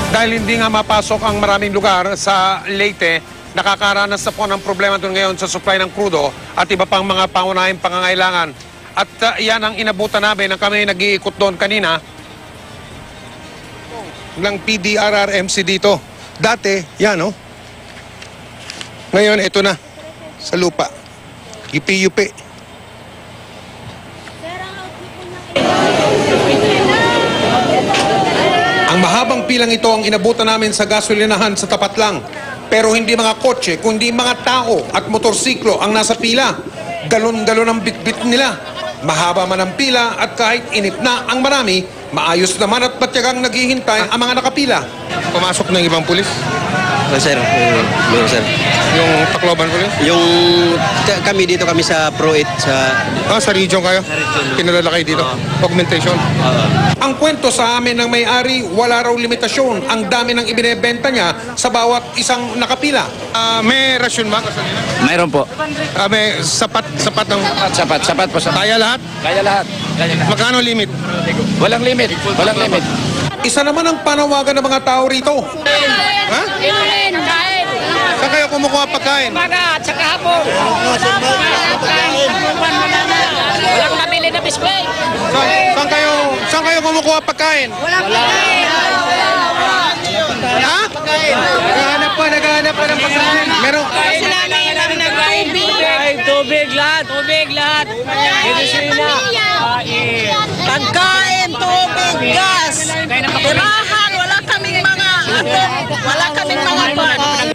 Dahil hindi nga mapasok ang maraming lugar sa Leyte, nakakaranas na po ng problema doon ngayon sa supply ng krudo at iba pang mga pangunahing pangangailangan. At yan ang inabutan namin nang kami nag-iikot doon kanina. Ng PDRRMC dito. Dati, yan oh. Ngayon, ito na. Sa lupa. Yupi-yupi. Ang mahabang pilang ito ang inabutan namin sa gasolinahan sa tapat lang. Pero hindi mga kotse, kundi mga tao at motorsiklo ang nasa pila. Galon-galon ang bitbit nila. Mahaba man ang pila at kahit init na ang marami, maayos naman at patyagang naghihintay ang mga nakapila. Pumasok ng ibang pulis? Sir, sir. Yung Tacloban Police? Yung kami dito kami sa Pro 8 sa Sa region kayo? Kinalala kayo dito? Augmentation? Ang kwento sa amin ng may-ari, wala raw limitasyon. Ang dami ng ibinebenta niya sa bawat isang nakapila. May rasyon ba kasalina? Mayroon po. May sapat ng... Sapat po. Kaya lahat? Kaya lahat. Magkano limit? Walang limit. Walang limit. Isa naman ang panawagan ng mga tao rito. Ha? Inumin, kain. Saan kayo kumukuha pagkain? Maga at saka hapon. Walang nabili na biskwit. Saan kayo kumukuha pagkain? Walang pagkain. Ha? Naghahanap pa ng pagkain. Meron. Sila na yung nag-tubig. Tubig lahat. Medisina. Pagkain, tubig, gas, tirahan, wala kaming mga pan.